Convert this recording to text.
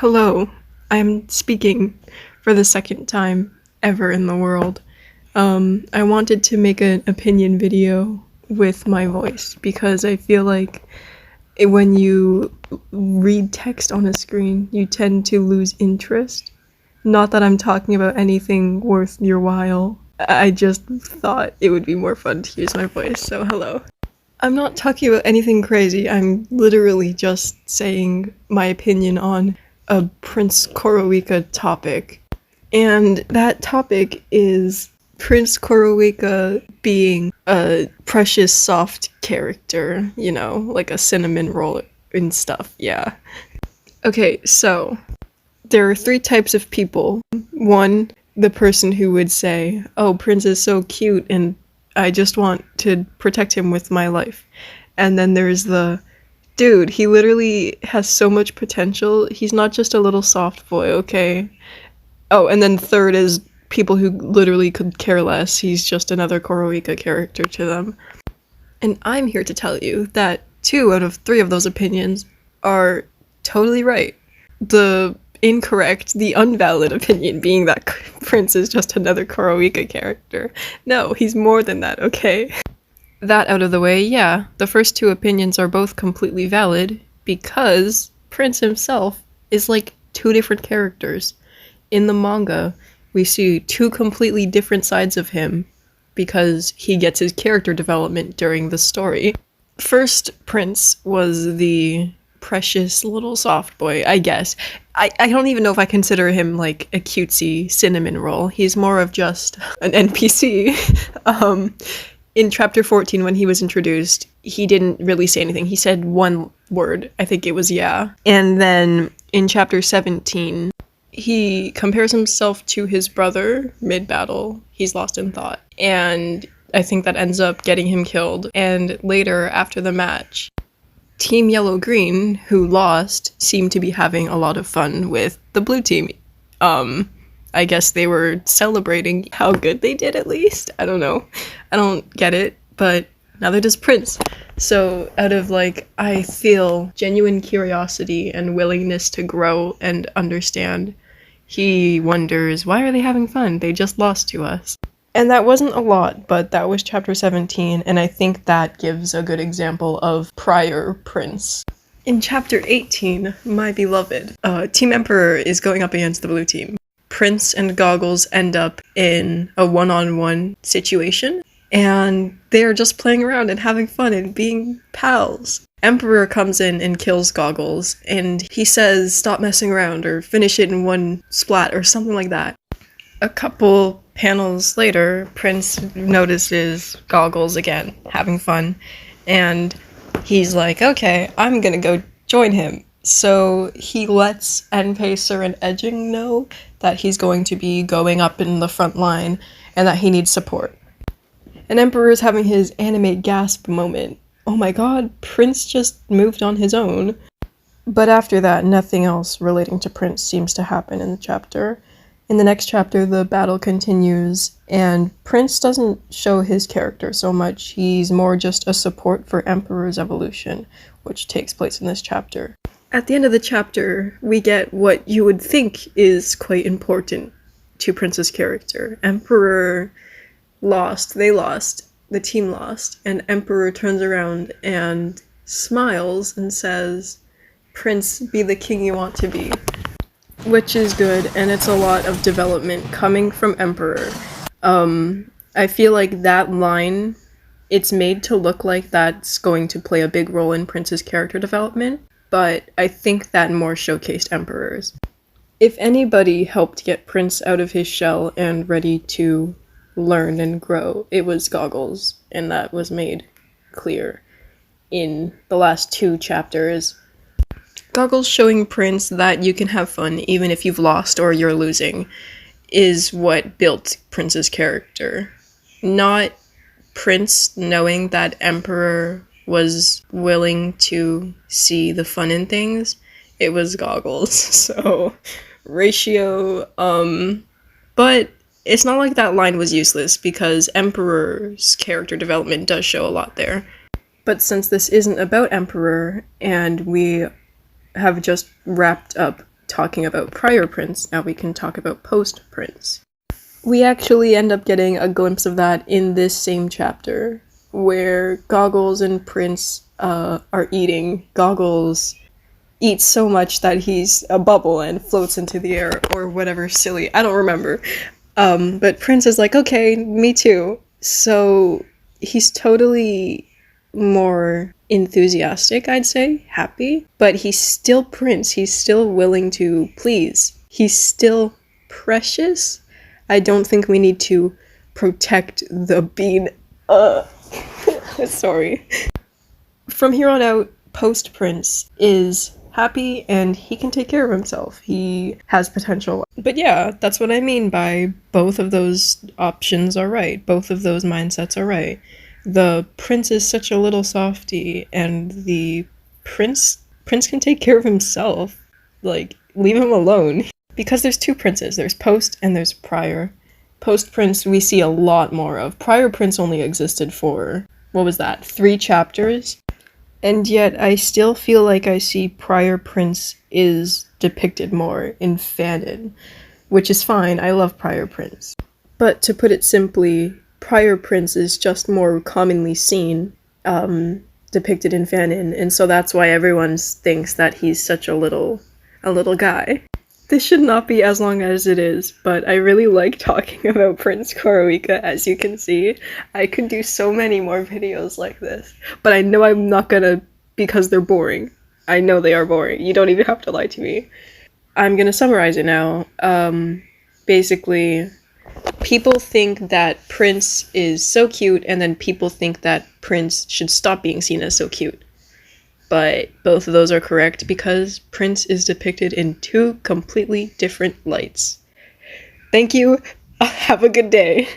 Hello, I'm speaking for the second time ever in the world. I wanted to make an opinion video with my voice because I feel like when you read text on a screen, you tend to lose interest. Not that I'm talking about anything worth your while. I just thought it would be more fun to use my voice, so hello. I'm not talking about anything crazy. I'm literally just saying my opinion on a Prince coroika topic. And that topic is Prince Coroika being a precious soft character, like a cinnamon roll and stuff, yeah. Okay, so there are three types of people. One, the person who would say, oh, Prince is so cute and I just want to protect him with my life. And then there's the, dude, he literally has so much potential. He's not just a little soft boy, okay? Oh, and then third is people who literally could care less. He's just another Coroika character to them. And I'm here to tell you that 2 out of 3 of those opinions are totally right. The incorrect, the unvalid opinion being that Prince is just another Coroika character. No, he's more than that, okay? That out of the way, yeah, the first 2 opinions are both completely valid because Prince himself is like 2 different characters. In the manga, we see 2 completely different sides of him because he gets his character development during the story. First, Prince was the precious little soft boy, I guess. I don't even know if I consider him like a cutesy cinnamon roll. He's more of just an NPC. In chapter 14, when he was introduced, he didn't really say anything. He said one word. I think it was yeah. And then in chapter 17, he compares himself to his brother mid-battle. He's lost in thought. And I think that ends up getting him killed. And later, after the match, Team Yellow-Green, who lost, seemed to be having a lot of fun with the blue team. I guess they were celebrating how good they did, at least. I don't know. I don't get it, but neither does Prince. So out of I feel genuine curiosity and willingness to grow and understand, he wonders, why are they having fun? They just lost to us. And that wasn't a lot, but that was chapter 17, and I think that gives a good example of prior Prince. In chapter 18, my beloved, Team Emperor is going up against the blue team. Prince and Goggles end up in a one-on-one situation, and they're just playing around and having fun and being pals. Emperor comes in and kills Goggles, and he says, stop messing around, or finish it in one splat, or something like that. A couple panels later, Prince notices Goggles again, having fun, and he's like, okay, I'm gonna go join him. So he lets N-Pacer and Edging know that he's going to be going up in the front line, and that he needs support. And Emperor is having his anime gasp moment. Oh my god, Prince just moved on his own. But after that, nothing else relating to Prince seems to happen in the chapter. In the next chapter, the battle continues, and Prince doesn't show his character so much. He's more just a support for Emperor's evolution, which takes place in this chapter. At the end of the chapter, we get what you would think is quite important to Prince's character. Emperor lost, they lost, the team lost, and Emperor turns around and smiles and says, Prince, be the king you want to be. Which is good, and it's a lot of development coming from Emperor. I feel like that line, it's made to look like that's going to play a big role in Prince's character development, but I think that more showcased Emperor's. If anybody helped get Prince out of his shell and ready to learn and grow, it was Goggles, and that was made clear in the last 2 chapters. Goggles showing Prince that you can have fun even if you've lost or you're losing is what built Prince's character. Not Prince knowing that Emperor was willing to see the fun in things. It was Goggles. So, ratio, but it's not like that line was useless because Emperor's character development does show a lot there. But since this isn't about Emperor, and we have just wrapped up talking about prior prinz, now we can talk about post-prinz. We actually end up getting a glimpse of that in this same chapter, where Goggles and Prince are eating. Goggles eats so much that he's a bubble and floats into the air, or whatever silly, I don't remember. But Prince is like, okay, me too. So he's totally more enthusiastic, I'd say, happy, but he's still Prince. He's still willing to please. He's still precious. I don't think we need to protect the bean. Sorry. From here on out, post-Prince is happy and he can take care of himself. He has potential. But yeah, that's what I mean by both of those options are right. Both of those mindsets are right. The prince is such a little softy, and the prince can take care of himself. Like, leave him alone. Because there's two princes. There's post and there's prior. Post-Prince we see a lot more of. Prior Prince only existed for, what was that, 3 chapters? And yet I still feel like I see Prior Prince is depicted more in fanon, which is fine. I love Prior Prince. But to put it simply, Prior Prince is just more commonly seen, depicted in fanon, and so that's why everyone thinks that he's such a little guy. This should not be as long as it is, but I really like talking about Prince Coroika, as you can see. I could do so many more videos like this, but I know I'm not gonna, because they're boring. I know they are boring. You don't even have to lie to me. I'm gonna summarize it now. Basically, people think that Prince is so cute, and then people think that Prince should stop being seen as so cute. But both of those are correct because Prince is depicted in 2 completely different lights. Thank you. Have a good day.